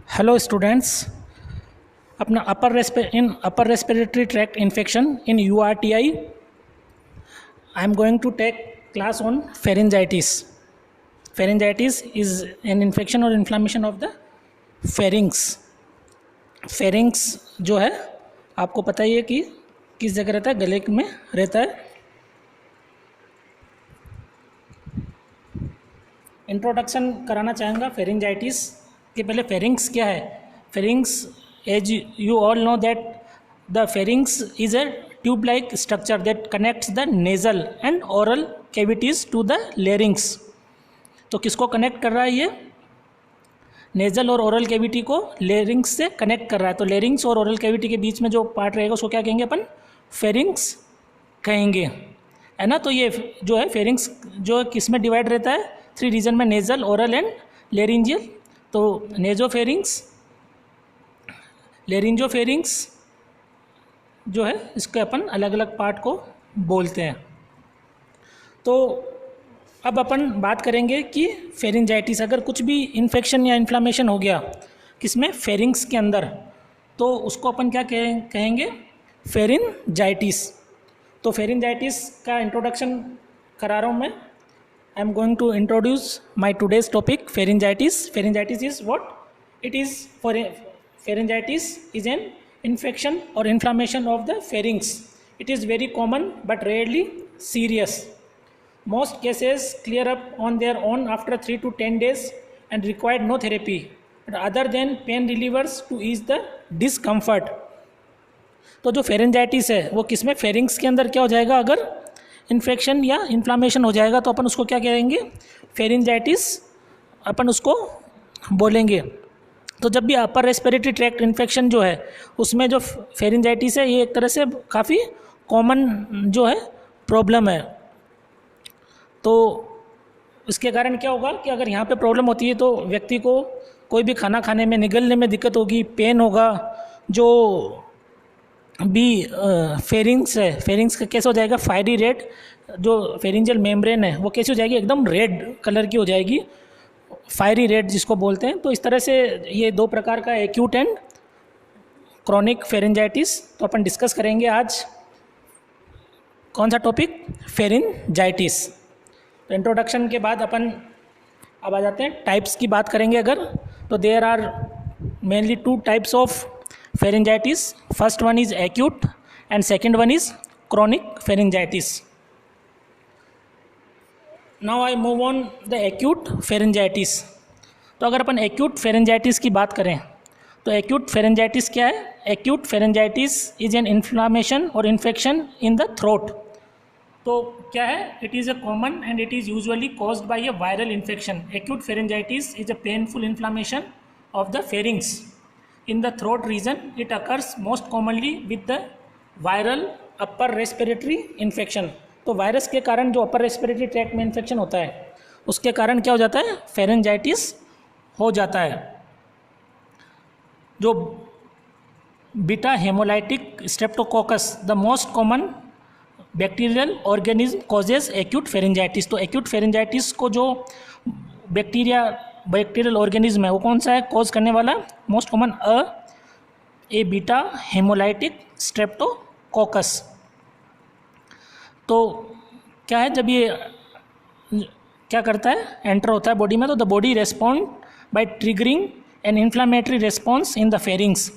Hello students, अपना upper respiratory tract infection in URTI. I am going to take class on pharyngitis. Pharyngitis is an infection or inflammation of the pharynx. Pharynx जो है आपको पता ही है कि किस जगह रहता है, गले में रहता है. इंट्रोडक्शन कराना चाहूँगा फेरिंजाइटिस के पहले. फेरिंग्स क्या है? Pharynx, as you all know that the pharynx is a tube like structure that connects the nasal and oral cavities to the larynx. तो किसको कनेक्ट कर रहा है? ये नेजल और ओरल कैविटी को लेरिंग्स से कनेक्ट कर रहा है. तो लेरिंग्स और ओरल कैविटी के बीच में जो पार्ट रहेगा उसको क्या कहेंगे अपन? फेरिंग्स कहेंगे, है ना. तो ये जो है फेरिंग्स जो किस में डिवाइड रहता है? 3 रीजन में, नेजल, ओरल एंड लेरिंजियल. तो नेजोफेरिंग्स, लेरिंजोफेरिंग्स जो है इसके अपन अलग अलग पार्ट को बोलते हैं. तो अब अपन बात करेंगे कि फेरिंजाइटिस, अगर कुछ भी इन्फेक्शन या इन्फ्लामेशन हो गया किसमें? फेरिंग्स के अंदर, तो उसको अपन क्या कहेंगे? फेरिंजाइटिस. तो फेरिंजाइटिस का इंट्रोडक्शन करा रहा हूँ मैं. I am going to introduce my today's topic, pharyngitis. Pharyngitis is what? It is pharyngitis is an infection or inflammation of the pharynx. It is very common but rarely serious. Most cases clear up on their own after 3 to 10 days and require no therapy other than pain relievers to ease the discomfort. तो जो pharyngitis है वो किसमें? Pharynx के अंदर क्या हो जाएगा? अगर इन्फेक्शन या इन्फ्लामेशन हो जाएगा तो अपन उसको क्या कहेंगे? फेरिंजाइटिस अपन उसको बोलेंगे. तो जब भी अपर रेस्पिरेटरी ट्रैक्ट इन्फेक्शन जो है उसमें जो फेरिंजाइटिस है ये एक तरह से काफ़ी कॉमन जो है प्रॉब्लम है. तो इसके कारण क्या होगा कि अगर यहाँ पे प्रॉब्लम होती है तो व्यक्ति को कोई भी खाना खाने में, निगलने में दिक्कत होगी, पेन होगा. जो भी फेरिंग्स है, फेरिंग्स का कैसे हो जाएगा? Fiery red. जो फेरिंजियल मेम्ब्रेन है वो कैसे हो जाएगी? एकदम रेड कलर की हो जाएगी, फायरी रेड जिसको बोलते हैं. तो इस तरह से ये 2 प्रकार का एक्यूट एंड क्रॉनिक फेरिंजाइटिस. तो अपन डिस्कस करेंगे आज कौन सा टॉपिक? फेरिंजाइटिस. तो इंट्रोडक्शन के बाद अपन अब आ जाते हैं टाइप्स की बात करेंगे अगर. तो there are mainly 2 types of pharyngitis. First one is acute and second one is chronic pharyngitis. Now I move on the acute pharyngitis. तो अगर अपन acute pharyngitis की बात करें तो acute pharyngitis क्या है? Acute pharyngitis is an inflammation or infection in the throat. तो क्या है? It is a common and it is usually caused by a viral infection. Acute pharyngitis is a painful inflammation of the pharynx in the throat region. It occurs most commonly with the viral upper respiratory infection. तो virus के कारण जो upper respiratory tract में infection होता है उसके कारण क्या हो जाता है? फेरिंजाइटिस हो जाता है. जो beta haemolytic streptococcus, the most common bacterial organism causes acute pharyngitis. तो एक्यूट फेरिंजाइटिस को जो बैक्टीरियल ऑर्गेनिज्म है वो कौन सा है कॉज करने वाला? Most common A beta haemolytic streptococcus. तो क्या है? जब ये क्या करता है? एंटर होता है बॉडी में, तो the body respond by triggering an inflammatory response in the pharynx.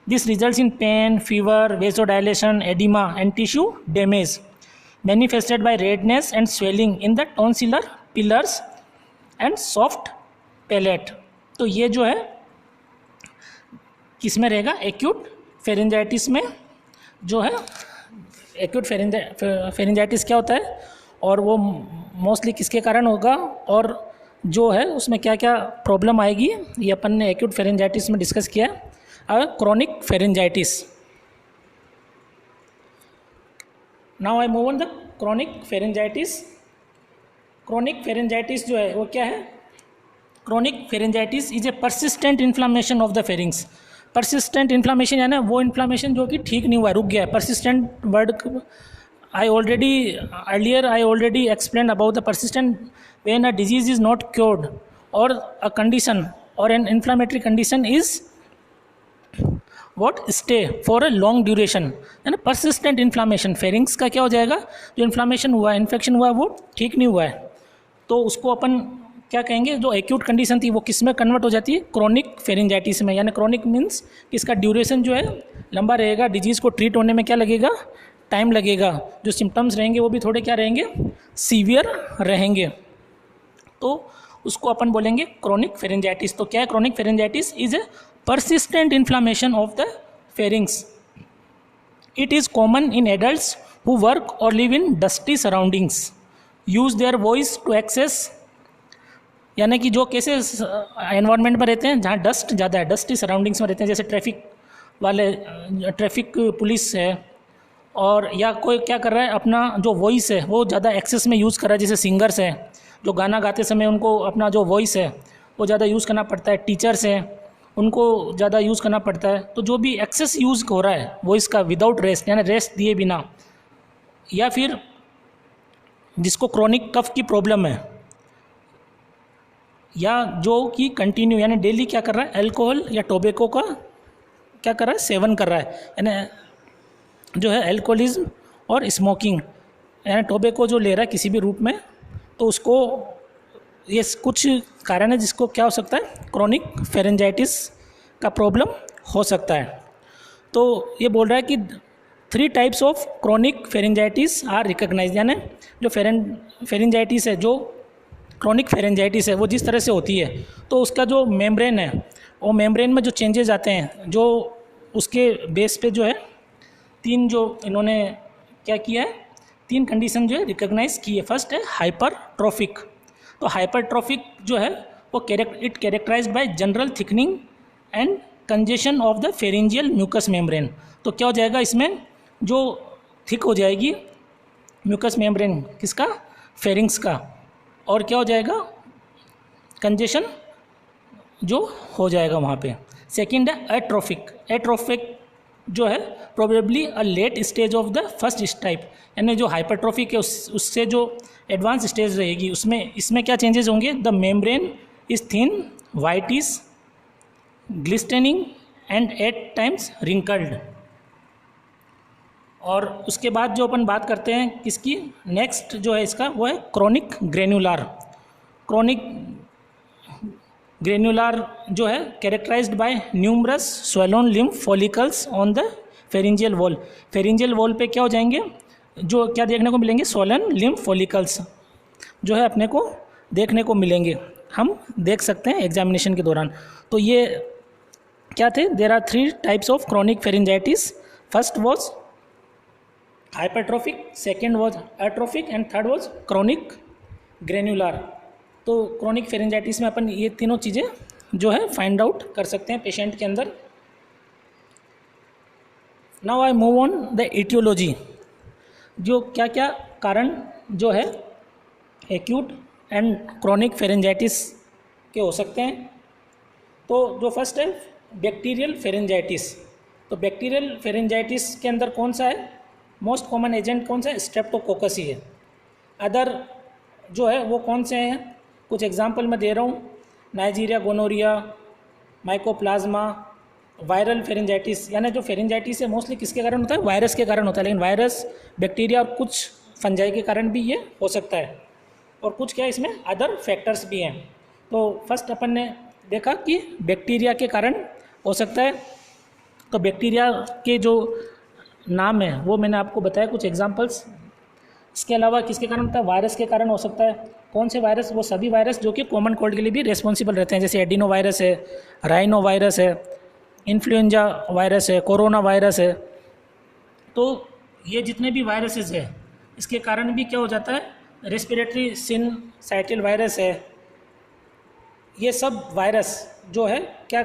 This results in pain, fever, vasodilation, oedema and tissue damage manifested by redness and swelling in the tonsillar pillars and soft palate. तो ये जो है किस में रहेगा? Acute pharyngitis में जो है. एक्यूट फेरिंजाइटिस क्या होता है और वो मोस्टली किसके कारण होगा और जो है उसमें क्या क्या प्रॉब्लम आएगी ये अपन ने एक्यूट फेरिंजाइटिस में डिस्कस किया. अब chronic pharyngitis. Now I move on the chronic pharyngitis. Chronic pharyngitis जो है वो क्या है? Chronic pharyngitis is a persistent inflammation of the pharynx. Persistent inflammation यानी वो इन्फ्लामेशन जो कि ठीक नहीं हुआ, रुक गया है. Persistent word I already explained about the persistent when a disease is not cured or a condition और an inflammatory condition is what stay for a long duration, है ना, परसिस्टेंट इन्फ्लामेशन। फेरिंग्स का क्या हो जाएगा, जो इन्फ्लामेशन हुआ है, इन्फेक्शन हुआ है, वो ठीक नहीं हुआ है, तो उसको अपन क्या कहेंगे, जो एक्यूट कंडीशन थी वो किस में कन्वर्ट हो जाती है, क्रोनिक फेरिंजाइटिस में। यानी क्रोनिक मीन्स कि इसका ड्यूरेशन जो है लंबा रहेगा, डिजीज़ को ट्रीट होने में क्या लगेगा, टाइम लगेगा, जो सिम्टम्स रहेंगे वो भी थोड़े क्या रहेंगे, सीवियर रहेंगे, तो उसको अपन बोलेंगे क्रोनिक फेरिंजाइटिस। तो क्या है chronic pharyngitis, is a persistent inflammation of the pharynx. It is common in adults who work or live in dusty surroundings, use their voice to access, यानी कि जो कैसे एनवायरनमेंट में रहते हैं जहाँ डस्ट ज़्यादा है, डस्टी सराउंडिंग्स में रहते हैं, जैसे ट्रैफिक वाले, ट्रैफिक पुलिस है, और या कोई क्या कर रहा है, अपना जो वॉइस है वो ज़्यादा एक्सेस में यूज़ कर रहा है, जैसे सिंगर्स हैं जो गाना गाते समय उनको अपना जो वॉइस है वो ज़्यादा यूज़ करना पड़ता है, टीचर्स हैं उनको ज़्यादा यूज़ करना पड़ता है, तो जो भी एक्सेस यूज़ हो रहा है वॉइस का विदाउट रेस्ट, यानी रेस्ट दिए बिना, या फिर जिसको क्रोनिक कफ की प्रॉब्लम है, या जो कि कंटिन्यू यानी डेली क्या कर रहा है, अल्कोहल या टोबैको का क्या कर रहा है, सेवन कर रहा है, यानी जो है अल्कोहलिज्म और स्मोकिंग, यानी टोबैको जो ले रहा है किसी भी रूप में, तो उसको ये कुछ कारण है जिसको क्या हो सकता है, क्रोनिक फेरेंजाइटिस का प्रॉब्लम हो सकता है। तो ये बोल रहा है कि 3 types of chronic pharyngitis are recognise, यानी जो फेरेंजाइटिस है, जो क्रोनिक फेरेंजाइटिस है वो जिस तरह से होती है, तो उसका जो मेम्ब्रेन है वो मेम्ब्रेन में जो चेंजेस आते हैं, जो उसके बेस पे जो है 3 जो इन्होंने क्या किया है, 3 कंडीशन जो है रिकॉग्नाइज की है। फर्स्ट है हाइपरट्रोफिक, तो हाइपरट्रोफिक जो है वो it characterised by general thickening and congestion of the pharyngeal mucous membrane. तो क्या हो जाएगा, इसमें जो थिक हो जाएगी म्यूकस मेम्ब्रेन किसका, फेरिंग्स का, और क्या हो जाएगा, कंजेशन जो हो जाएगा वहाँ पे। सेकंड है एट्रोफिक, एट्रोफिक जो है probably a late stage of the first type, यानी जो हाइपरट्रोफिक है उससे जो एडवांस स्टेज रहेगी उसमें, इसमें क्या चेंजेस होंगे, the membrane is thin, whitish, glistening and at times wrinkled. और उसके बाद जो अपन बात करते हैं किसकी, नेक्स्ट जो है इसका वो है क्रोनिक ग्रेन्युलर। क्रोनिक ग्रेन्युलर जो है characterized by numerous swollen lymph follicles on the pharyngeal wall. Pharyngeal wall पे क्या हो जाएंगे, जो क्या देखने को मिलेंगे, सोलन लिम्फ फॉलिकल्स जो है अपने को देखने को मिलेंगे, हम देख सकते हैं एग्जामिनेशन के दौरान। तो ये क्या थे, there are 3 types of chronic pharyngitis. First was hypertrophic, second was atrophic and third was chronic granular. तो क्रोनिक फेरिंजाइटिस में अपन ये तीनों चीज़ें जो है फाइंड आउट कर सकते हैं पेशेंट के अंदर। Now I move on the aetiology, जो क्या क्या कारण जो है एक्यूट एंड क्रोनिक फेरिंजाइटिस के हो सकते हैं। तो जो फर्स्ट है बैक्टीरियल फेरिंजाइटिस, तो बैक्टीरियल फेरिंजाइटिस के अंदर कौन सा है, मोस्ट कॉमन एजेंट कौन सा है, स्ट्रेप्टोकोकस ही है। अदर जो है वो कौन से हैं, कुछ एग्जांपल मैं दे रहा हूँ, Neisseria gonorrhoea, mycoplasma, viral pharyngitis, यानी जो फेरिंजाइटिस है मोस्टली किसके कारण होता है, वायरस के कारण होता है, लेकिन वायरस, बैक्टीरिया और कुछ फंजाई के कारण भी ये हो सकता है, और कुछ क्या इसमें अदर फैक्टर्स भी हैं। तो फर्स्ट अपन ने देखा कि बैक्टीरिया के कारण हो सकता है, तो बैक्टीरिया के जो नाम है वो मैंने आपको बताया कुछ एग्जांपल्स। इसके अलावा किसके कारण होता है, वायरस के कारण हो सकता है। कौन से वायरस, वो सभी वायरस जो कि कॉमन कोल्ड के लिए भी रिस्पॉन्सिबल रहते हैं, जैसे एडिनो वायरस है, राइनो वायरस है, इन्फ्लुएंजा वायरस है, कोरोना वायरस है। तो ये जितने भी वायरसेस है इसके कारण भी क्या हो जाता है, रेस्पिरेटरी सिनसाइटिल वायरस है, ये सब वायरस जो है क्या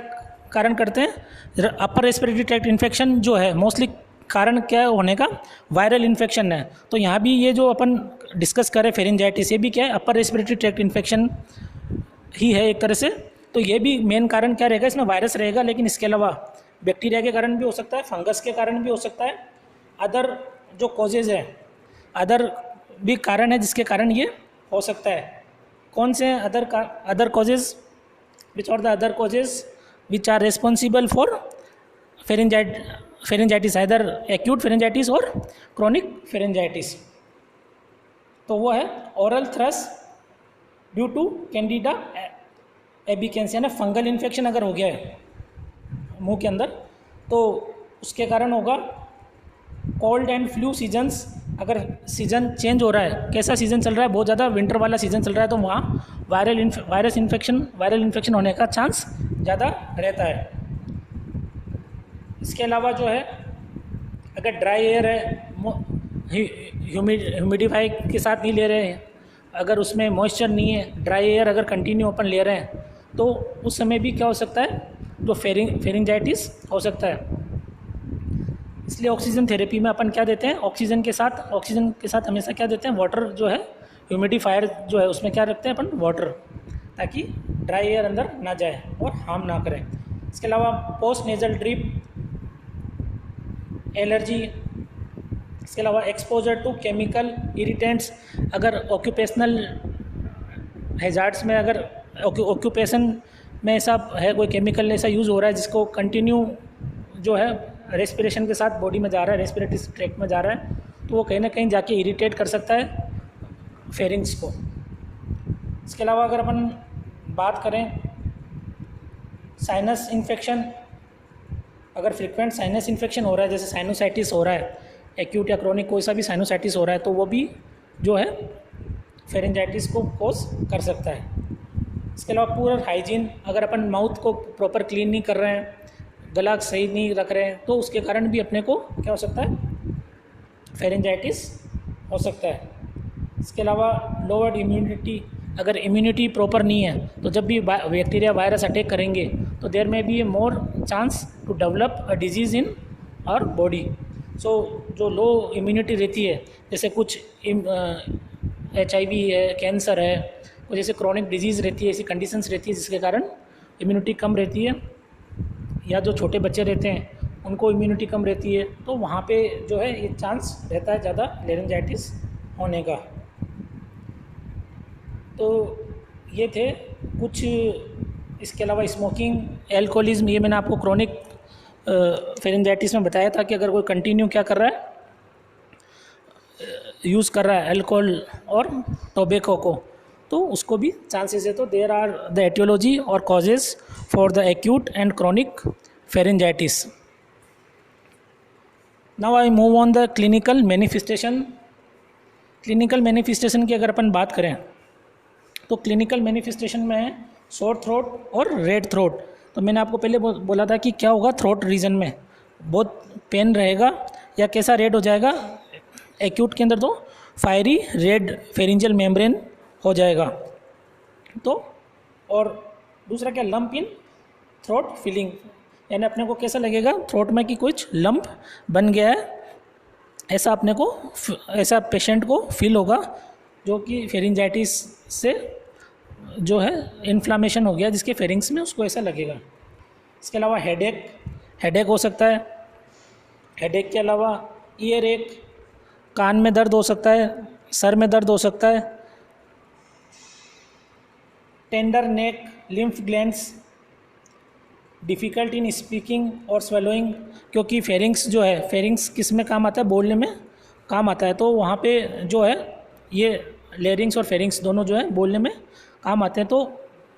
कारण करते हैं, अपर रेस्पिरेटरी ट्रैक्ट इन्फेक्शन जो है मोस्टली कारण क्या होने का, वायरल इन्फेक्शन है। तो यहाँ भी ये जो अपन डिस्कस करें फेरिंजाइटिस, ये भी क्या है, अपर रेस्पिरेटरी ट्रैक्ट इन्फेक्शन ही है एक तरह से। तो ये भी मेन कारण क्या रहेगा, इसमें वायरस रहेगा, लेकिन इसके अलावा बैक्टीरिया के कारण भी हो सकता है, फंगस के कारण भी हो सकता है, अदर जो कॉजेज़ है, अदर भी कारण है जिसके कारण ये हो सकता है। कौन से other causes, which are the other causes which are responsible for pharyngitis, either acute pharyngitis और क्रॉनिक फेरेंजाइटिस। तो वो है oral thrush due to Candida albicans, यानी फंगल इन्फेक्शन अगर हो गया है मुंह के अंदर तो उसके कारण होगा। कोल्ड एंड फ्लू सीजन्स, अगर सीज़न चेंज हो रहा है, कैसा सीज़न चल रहा है, बहुत ज़्यादा विंटर वाला सीज़न चल रहा है, तो वहाँ वायरल इन्फेक्शन होने का चांस ज़्यादा रहता है। इसके अलावा जो है अगर ड्राई एयर है, ह्यूमिडिफाई के साथ नहीं ले रहे हैं, अगर उसमें मॉइस्चर नहीं है, ड्राई एयर अगर कंटिन्यू अपन ले रहे हैं, तो उस समय भी क्या हो सकता है, जो फेरिंजाइटिस हो सकता है। इसलिए ऑक्सीजन थेरेपी में अपन क्या देते हैं, ऑक्सीजन के साथ हमेशा क्या देते हैं, वाटर जो है, ह्यूमिडिफायर जो है उसमें क्या रखते हैं अपन, वाटर, ताकि ड्राई एयर अंदर ना जाए और हार्म ना करे। इसके अलावा पोस्ट नेजल ड्रिप, एलर्जी, इसके अलावा एक्सपोजर टू केमिकल इरिटेंट्स, अगर ऑक्यूपेशनल हैजार्ड्स में, अगर ऑक्यूपेशन में ऐसा है, कोई केमिकल ऐसा यूज़ हो रहा है जिसको कंटिन्यू जो है रेस्पिरेशन के साथ बॉडी में जा रहा है, रेस्पिरेटरी ट्रैक्ट में जा रहा है, तो वो कहीं ना कहीं जाके इरिटेट कर सकता है फेरिंग्स को। इसके अलावा अगर अपन बात करें साइनस इन्फेक्शन, अगर फ्रिक्वेंट साइनस इन्फेक्शन हो रहा है, जैसे साइनोसाइटिस हो रहा है, एक्यूट या क्रॉनिक कोई सा भी साइनोसाइटिस हो रहा है, तो वो भी जो है फेरेंजाइटिस को कोज कर सकता है। इसके अलावा पूरा हाइजीन, अगर अपन माउथ को प्रॉपर क्लीन नहीं कर रहे हैं, गला सही नहीं रख रहे हैं, तो उसके कारण भी अपने को क्या हो सकता है, फेरेंजाइटिस हो सकता है। इसके अलावा लोअर्ड इम्यूनिटी, अगर इम्यूनिटी प्रॉपर नहीं है, तो जब भी बैक्टीरिया वायरस अटैक करेंगे तो there may be a more chance to develop a disease in our body. So जो लो इम्यूनिटी रहती है, जैसे कुछ HIV है, कैंसर है, कुछ जैसे क्रॉनिक डिजीज़ रहती है, ऐसी कंडीशंस रहती है जिसके कारण इम्यूनिटी कम रहती है, या जो छोटे बच्चे रहते हैं उनको इम्यूनिटी कम रहती है, तो वहाँ पे जो है ये चांस रहता है ज़्यादा लेरिंजाइटिस होने का। तो ये थे कुछ। इसके अलावा स्मोकिंग, एल्कोहलिज्म, ये मैंने आपको क्रॉनिक फेरेंजाइटिस में बताया था कि अगर कोई कंटिन्यू क्या कर रहा है, यूज़ कर रहा है अल्कोहल और टोबैको को, तो उसको भी चांसेस है। तो देयर आर द एटियोलॉजी और causes for the acute and chronic pharyngitis. Now I move on the clinical manifestation. Clinical manifestation की अगर अपन बात करें तो क्लिनिकल मैनिफेस्टेशन में है सोर थ्रोट और रेड थ्रोट। तो मैंने आपको पहले बोला था कि क्या होगा, थ्रोट रीजन में बहुत पेन रहेगा या कैसा रेड हो जाएगा, एक्यूट के अंदर तो फायरी रेड फेरिंजियल मेम्ब्रेन हो जाएगा। तो और दूसरा क्या, लंप इन थ्रोट फीलिंग, यानी अपने को कैसा लगेगा थ्रोट में कि कुछ लंप बन गया है, ऐसा अपने को, ऐसा पेशेंट को फील होगा, जो कि फेरिंजाइटिस से जो है इन्फ्लामेशन हो गया जिसके फेरिंग्स में, उसको ऐसा लगेगा। इसके अलावा हेडेक हो सकता है। हेडेक के अलावा ईयर एक, कान में दर्द हो सकता है, सर में दर्द हो सकता है। Tender neck, lymph glands, difficult in speaking और स्वेलोइंग, क्योंकि फेरिंग्स जो है, फेरिंग्स किस में काम आता है, बोलने में काम आता है, तो वहाँ पे जो है ये लेरिंग्स और फेरिंग्स दोनों जो है बोलने में काम आते हैं। तो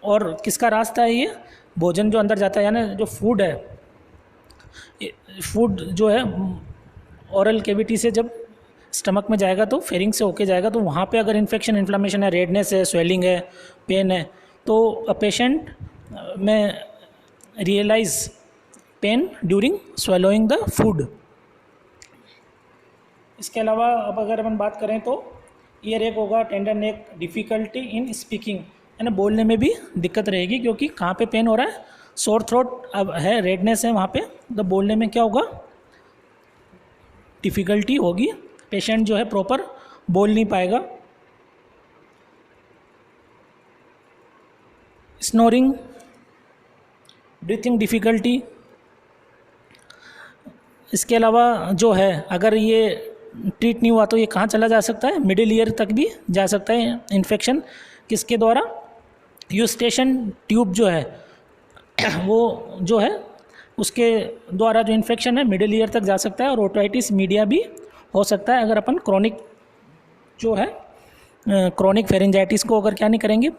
और किसका रास्ता है, ये भोजन जो अंदर जाता है, यानी जो फूड है, फूड जो है ओरल कैविटी से जब स्टमक में जाएगा तो फेरिंग से होके जाएगा, तो वहाँ पे अगर इन्फेक्शन, इन्फ्लामेशन है, रेडनेस है, स्वेलिंग है, पेन है, तो अ पेशेंट में realise pain during swallowing the food. इसके अलावा अब अगर अपन बात करें तो ईयर एक होगा, tender neck, difficulty in speaking, यानी बोलने में भी दिक्कत रहेगी, क्योंकि कहाँ पे पेन हो रहा है, सोर थ्रोट अब है, रेडनेस है वहाँ पे, तो बोलने में क्या होगा, डिफ़िकल्टी होगी, पेशेंट जो है प्रॉपर बोल नहीं पाएगा। Snoring, breathing difficulty. इसके अलावा जो है अगर ये ट्रीट नहीं हुआ तो ये कहाँ चला जा सकता है, मिडिल ईयर तक भी जा सकता है इन्फेक्शन। किसके द्वारा, यूस्टेशन ट्यूब जो है वो जो है उसके द्वारा जो इन्फेक्शन है मिडिल ईयर तक जा सकता है और ओटाइटिस मीडिया भी हो सकता है अगर अपन क्रोनिक जो है क्रोनिक फेरिंजाइटिस को अगर क्या नहीं करेंगे,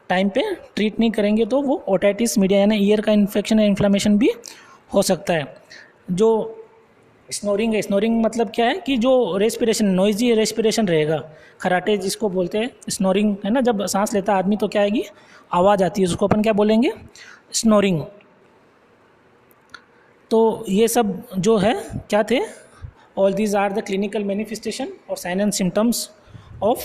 टाइम पे ट्रीट नहीं करेंगे, तो वो ओटाइटिस मीडिया यानी ईयर का इन्फेक्शन या इन्फ्लामेशन भी हो सकता है। जो स्नोरिंग है, स्नोरिंग मतलब क्या है कि जो रेस्पिरेशन, नॉइजी रेस्पिरेशन रहेगा, खराटे जिसको बोलते हैं, स्नोरिंग है ना, जब सांस लेता आदमी तो क्या आएगी, आवाज़ आती है, उसको अपन क्या बोलेंगे, स्नोरिंग। तो ये सब जो है क्या थे, all these are the clinical manifestation और sign and symptoms of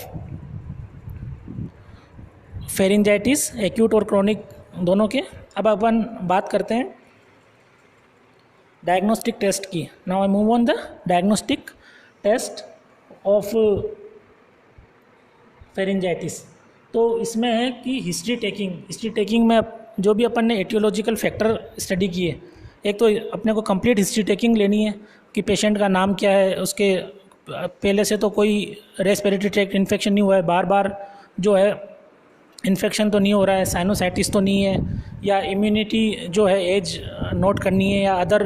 pharyngitis, acute और क्रोनिक दोनों के। अब अपन बात करते हैं डायग्नोस्टिक टेस्ट की। Now I move on the diagnostic test of pharyngitis. तो इसमें है कि हिस्ट्री टेकिंग में जो भी अपन ने एटियोलॉजिकल फैक्टर स्टडी किए, एक तो अपने को कंप्लीट हिस्ट्री टेकिंग लेनी है कि पेशेंट का नाम क्या है, उसके पहले से तो कोई रेस्पिरेटरी ट्रैक्ट इन्फेक्शन नहीं हुआ है, बार बार जो है इन्फेक्शन तो नहीं हो रहा है, साइनोसाइटिस तो नहीं है, या इम्यूनिटी जो है एज नोट करनी है, या अदर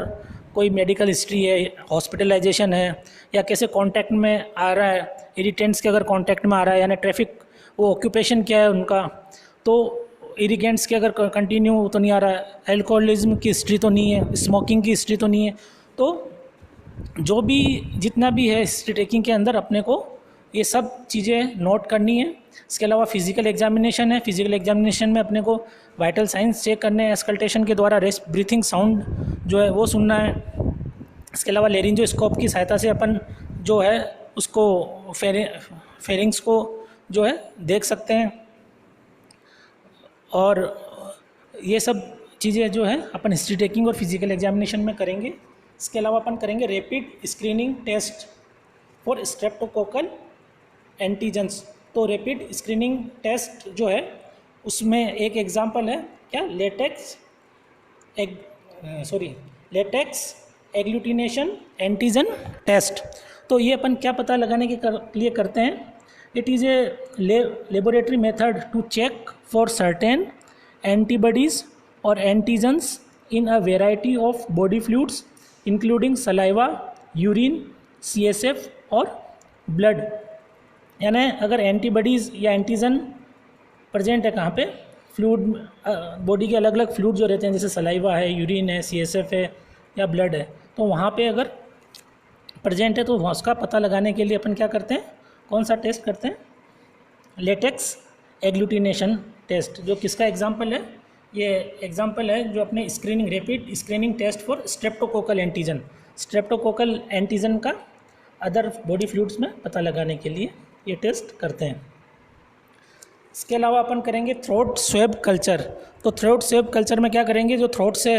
कोई मेडिकल हिस्ट्री है, हॉस्पिटलाइजेशन है, या कैसे कांटेक्ट में आ रहा है, इरिटेंट्स के अगर कांटेक्ट में आ रहा है, यानी ट्रैफिक, वो ऑक्यूपेशन क्या है उनका, तो इरिगेंट्स के अगर कंटिन्यू तो नहीं आ रहा है, एल्कोहलिज्म की हिस्ट्री तो नहीं है, स्मोकिंग की हिस्ट्री तो नहीं है। तो जो भी जितना भी है हिस्ट्री टेकिंग के अंदर अपने को ये सब चीज़ें नोट करनी है। इसके अलावा फिजिकल एग्जामिनेशन है, फिजिकल एग्जामिनेशन में अपने को वाइटल साइंस चेक करने हैं, स्कल्टेशन के द्वारा रेस्ट ब्रीथिंग साउंड जो है वो सुनना है। इसके अलावा लेरिंजोस्कोप की सहायता से अपन जो है उसको फेरिंग्स को जो है देख सकते हैं। और ये सब चीज़ें जो है अपन हिस्ट्री टेकिंग और फिजिकल एग्जामिनेशन में करेंगे। इसके अलावा अपन करेंगे rapid screening test for streptococcal antigens. तो रैपिड स्क्रीनिंग टेस्ट जो है उसमें एक एग्जांपल है क्या, लेटेक्स एग्लूटिनेशन एंटीजन टेस्ट। तो ये अपन क्या पता लगाने के लिए करते हैं, it is a laboratory method to check for certain antibodies और antigens in a variety of body fluids including saliva, urine, CSF और ब्लड। यानी अगर एंटीबॉडीज़ या एंटीजन प्रेजेंट है कहाँ पे, फ्लूइड, बॉडी के अलग अलग फ्लूइड जो रहते हैं, जैसे सलाइवा है, यूरिन है, CSF है या ब्लड है, तो वहाँ पे अगर प्रेजेंट है तो उसका पता लगाने के लिए अपन क्या करते हैं, कौन सा टेस्ट करते हैं, लेटेक्स एग्लूटिनेशन टेस्ट। जो किसका एग्जाम्पल है, ये एग्जाम्पल है जो अपने screening, rapid screening test for streptococcal antigen. Streptococcal antigen का अदर बॉडी फ्लूइड्स में पता लगाने के लिए ये टेस्ट करते हैं। इसके अलावा अपन करेंगे थ्रोट स्वैब कल्चर। तो थ्रोट स्वैब कल्चर में क्या करेंगे, जो थ्रोट से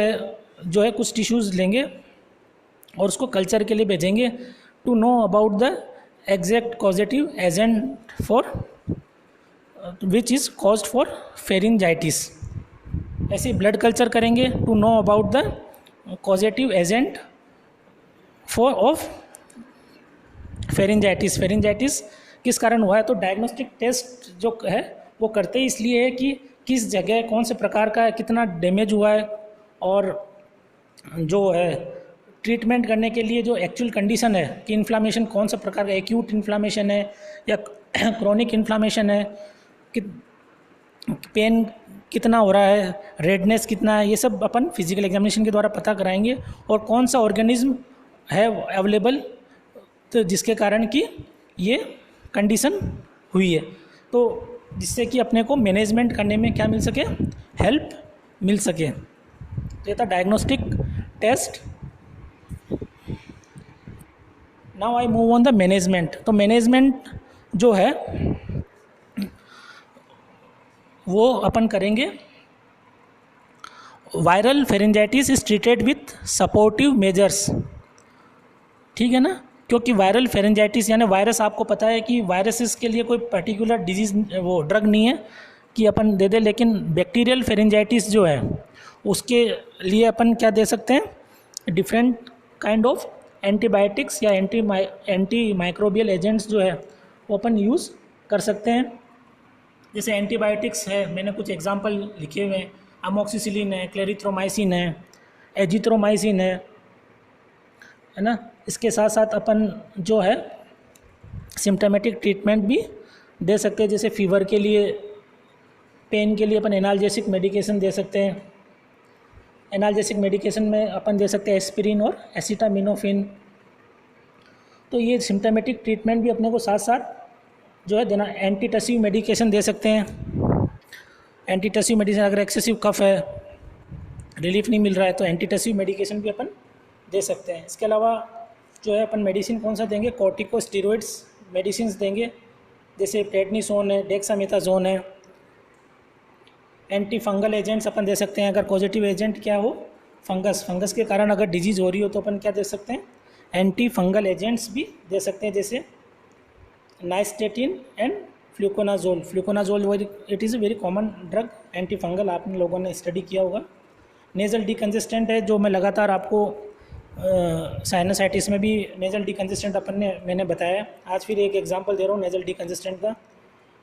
जो है कुछ टिश्यूज़ लेंगे और उसको कल्चर के लिए भेजेंगे to know about the exact causative agent for which is caused for pharyngitis. ऐसे ब्लड कल्चर करेंगे to know about the causative agent for of pharyngitis किस कारण हुआ है। तो डायग्नोस्टिक टेस्ट जो है वो करते ही इसलिए है कि किस जगह कौन से प्रकार का है, कितना डैमेज हुआ है, और जो है ट्रीटमेंट करने के लिए जो एक्चुअल कंडीशन है कि इन्फ्लामेशन कौन सा प्रकार का, एक्यूट इन्फ्लामेशन है या क्रोनिक इन्फ्लामेशन है, कि पेन कितना हो रहा है, रेडनेस कितना है, ये सब अपन फिजिकल एग्जामिनेशन के द्वारा पता कराएंगे। और कौन सा ऑर्गेनिज्म है अवेलेबल, तो जिसके कारण कि ये कंडीशन हुई है, तो जिससे कि अपने को मैनेजमेंट करने में क्या मिल सके, हेल्प मिल सके। तो ये था diagnostic test. Now I move on the management. तो मैनेजमेंट जो है वो अपन करेंगे, viral pharyngitis is treated with supportive measures, ठीक है ना, क्योंकि वायरल फेरिंजाइटिस यानी वायरस, आपको पता है कि वायरसेस के लिए कोई पर्टिकुलर डिजीज़ वो ड्रग नहीं है कि अपन दे दें, लेकिन बैक्टीरियल फेरिंजाइटिस जो है उसके लिए अपन क्या दे सकते हैं, डिफरेंट काइंड ऑफ एंटीबायोटिक्स या एंटी माइक्रोबियल एजेंट्स जो है वो अपन यूज़ कर सकते हैं। जैसे एंटीबायोटिक्स है, मैंने कुछ एग्जांपल लिखे हुए हैं, अमोक्सिसिलिन है, क्लेरिथ्रोमाइसिन है, एजिथ्रोमाइसिन है ना। इसके साथ साथ अपन जो है सिम्टोमेटिक ट्रीटमेंट भी दे सकते हैं, जैसे फीवर के लिए, पेन के लिए अपन एनाल्जेसिक मेडिकेशन दे सकते हैं। एनाल्जेसिक मेडिकेशन में अपन दे सकते हैं एस्पिरिन और एसिटामिनोफिन। तो ये सिम्टोमेटिक ट्रीटमेंट भी अपने को साथ साथ जो है देना। एंटीटसिव मेडिकेशन दे सकते हैं। एंटीटसिव मेडिसिन, अगर एक्सेसिव कफ है, रिलीफ नहीं मिल रहा है, तो एंटीटसिव मेडिकेशन भी अपन दे सकते हैं। इसके अलावा जो है अपन मेडिसिन कौन सा देंगे, कॉर्टिकोस्टेरॉइड्स मेडिसिन देंगे, जैसे प्रेडनिसोन है, डेक्सामेथासोन है। एंटी फंगल एजेंट्स अपन दे सकते हैं, अगर पॉजिटिव एजेंट क्या हो, फंगस के कारण अगर डिजीज़ हो रही हो तो अपन क्या दे सकते हैं, एंटी फंगल एजेंट्स भी दे सकते हैं, जैसे nystatin and fluconazole. Fluconazole it is a very common drug anti fungal, आप लोगों ने स्टडी किया होगा। नेज़ल डिकंजेस्टेंट है, जो मैं लगातार आपको साइनसाइटिस में भी नेज़ल डिकंजेस्टेंट मैंने बताया। आज फिर एक एग्जांपल दे रहा हूँ नेज़ल डिकंजेस्टेंट का,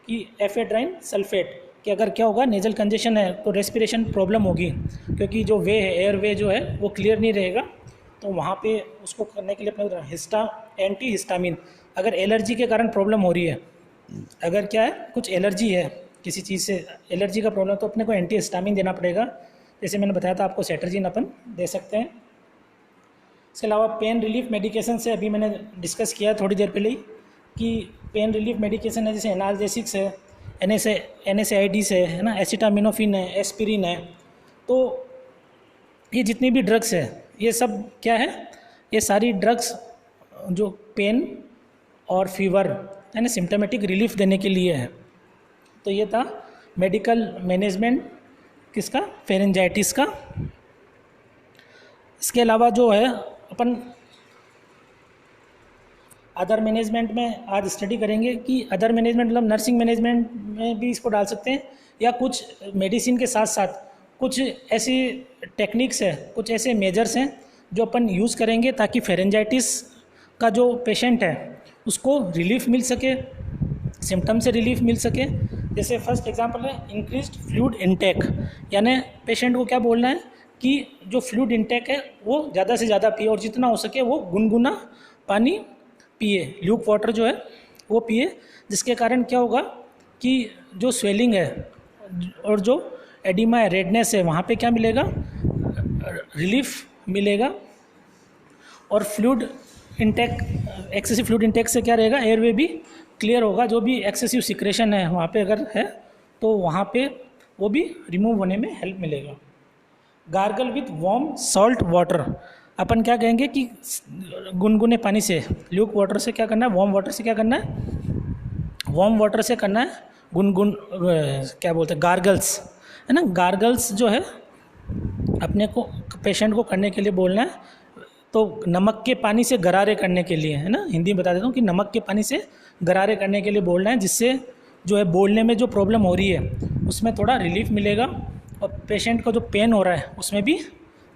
कि एफेड्राइन सल्फेट, कि अगर क्या होगा, नेज़ल कंजेशन है तो रेस्पिरेशन प्रॉब्लम होगी, क्योंकि जो वे है, एयर वे जो है वो क्लियर नहीं रहेगा। तो वहाँ पे उसको करने के लिए अपने एंटी हिस्टामिन, अगर एलर्जी के कारण प्रॉब्लम हो रही है, अगर क्या है कुछ एलर्जी है किसी चीज़ से, एलर्जी का प्रॉब्लम, तो अपने को एंटी हिस्टामिन देना पड़ेगा। जैसे मैंने बताया था आपको, सेटर्जिन अपन दे सकते हैं। इसके अलावा पेन रिलीफ मेडिकेशन से अभी मैंने डिस्कस किया थोड़ी देर पहले ही, कि पेन रिलीफ मेडिकेशन है, जैसे एनाल्जेसिक्स है, NSAIDs है ना, एसिटामिनोफिन है, एस्पिरिन है। तो ये जितनी भी ड्रग्स है, ये सब क्या है, ये सारी ड्रग्स जो पेन और फीवर है ना, सिम्टोमेटिक रिलीफ देने के लिए है। तो ये था मेडिकल मैनेजमेंट किसका, फेरेंजाइटिस का। इसके अलावा जो है अपन अदर मैनेजमेंट में आज स्टडी करेंगे, कि अदर मैनेजमेंट मतलब नर्सिंग मैनेजमेंट में भी इसको डाल सकते हैं, या कुछ मेडिसिन के साथ साथ कुछ ऐसी टेक्निक्स है, कुछ ऐसे मेजर्स हैं जो अपन यूज़ करेंगे ताकि फेरेंजाइटिस का जो पेशेंट है उसको रिलीफ मिल सके, सिम्टम से रिलीफ मिल सके। जैसे फर्स्ट एग्जांपल है इंक्रीज्ड फ्लूइड इनटेक, यानी पेशेंट को क्या बोलना है कि जो फ्लूइड इनटेक है वो ज़्यादा से ज़्यादा पिए, और जितना हो सके वो गुनगुना पानी पिए, ल्यूक वाटर जो है वो पिए, जिसके कारण क्या होगा कि जो स्वेलिंग है और जो एडिमा है, रेडनेस है, वहाँ पे क्या मिलेगा, रिलीफ मिलेगा। और fluid intake, excessive fluid intake से क्या रहेगा, एयरवे भी क्लियर होगा, जो भी एक्सेसिव सिक्रेशन है वहाँ पे अगर है तो वहाँ पे वो भी रिमूव होने में हेल्प मिलेगा। Gargle with warm salt water, अपन क्या कहेंगे कि गुनगुने पानी से, ल्यूक वाटर से क्या करना है, वार्म वाटर से क्या करना है, वार्म वाटर से करना है गुनगुन, क्या बोलते हैं, गार्गल्स है ना। गार्गल्स जो है अपने को पेशेंट को करने के लिए बोलना है, तो नमक के पानी से गरारे करने के लिए, है ना, हिंदी में बता देता हूँ कि नमक के पानी से गरारे करने के लिए बोलना है, जिससे जो है बोलने में जो प्रॉब्लम हो रही है उसमें थोड़ा रिलीफ मिलेगा, और पेशेंट को जो पेन हो रहा है उसमें भी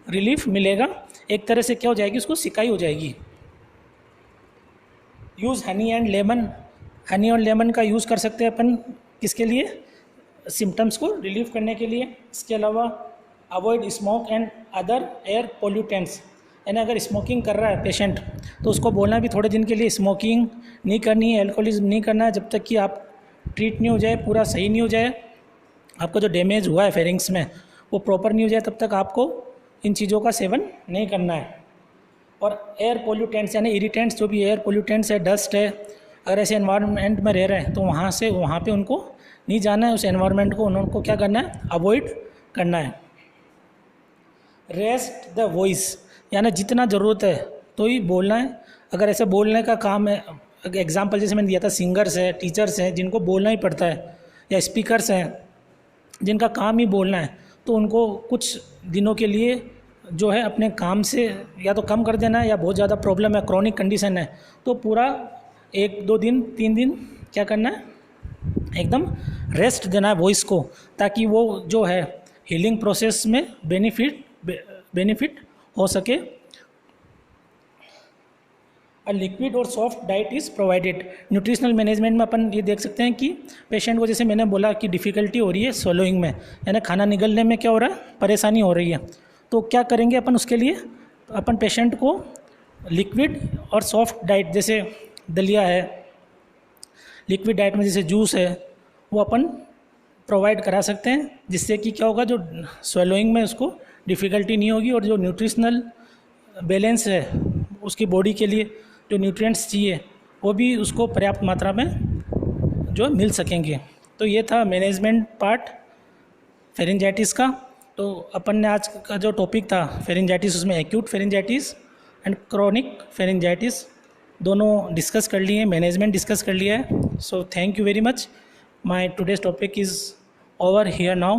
रिलीफ मिलेगा। एक तरह से क्या हो जाएगी, उसको सिकाई हो जाएगी। Use honey and lemon, Honey और लेमन का यूज़ कर सकते हैं अपन, किसके लिए, सिम्टम्स को रिलीव करने के लिए। इसके अलावा avoid smoke and other air pollutants, यानी अगर स्मोकिंग कर रहा है पेशेंट तो उसको बोलना भी थोड़े दिन के लिए स्मोकिंग नहीं करनी है, एल्कोहलिज्म नहीं करना है, जब तक कि आप ट्रीट नहीं हो जाए, पूरा सही नहीं हो जाए, आपको जो डैमेज हुआ है फेरिंग्स में वो प्रॉपर नहीं हो जाए, तब तक आपको इन चीज़ों का सेवन नहीं करना है। और एयर पोल्यूटेंट्स यानी इरिटेंट्स, जो भी एयर पोल्यूटेंट्स है, डस्ट है, अगर ऐसे एनवायरनमेंट में रह रहे हैं तो वहाँ पे उनको नहीं जाना है, उस एनवायरनमेंट को उनको क्या करना है, अवॉइड करना है। रेस्ट द वॉइस, यानी जितना ज़रूरत है तो ही बोलना है। अगर ऐसे बोलने का काम है, एग्जाम्पल जैसे मैंने दिया था, सिंगर्स है, टीचर्स हैं जिनको बोलना ही पड़ता है, या स्पीकर्स हैं जिनका काम ही बोलना है, तो उनको कुछ दिनों के लिए जो है अपने काम से या तो कम कर देना है, या बहुत ज़्यादा प्रॉब्लम है, क्रॉनिक कंडीशन है, तो पूरा 1-2 दिन 3 दिन क्या करना है, एकदम रेस्ट देना है वॉइस को, ताकि वो जो है हीलिंग प्रोसेस में बेनिफिट हो सके। अ लिक्विड और soft diet is provided. Nutritional management में अपन ये देख सकते हैं कि पेशेंट को, जैसे मैंने बोला कि डिफ़िकल्टी हो रही है swallowing में, यानी खाना निगलने में क्या हो रहा है, परेशानी हो रही है। तो क्या करेंगे अपन उसके लिए, अपन पेशेंट को लिक्विड और सॉफ्ट डाइट, जैसे दलिया है, लिक्विड डाइट में जैसे जूस है, वो अपन प्रोवाइड करा सकते हैं, जिससे कि क्या होगा, जो स्वेलोइंग में उसको डिफ़िकल्टी नहीं होगी और जो न्यूट्रिशनल बैलेंस है उसकी बॉडी के लिए, जो न्यूट्रिएंट्स चाहिए वो भी उसको पर्याप्त मात्रा में जो मिल सकेंगे। तो ये था मैनेजमेंट पार्ट फेरिंजाइटिस का। तो अपन ने आज का जो टॉपिक था फेरिंजाइटिस, उसमें acute pharyngitis and chronic pharyngitis दोनों डिस्कस कर लिए हैं, मैनेजमेंट डिस्कस कर लिया है। So thank you very much. My today's topic is over here now.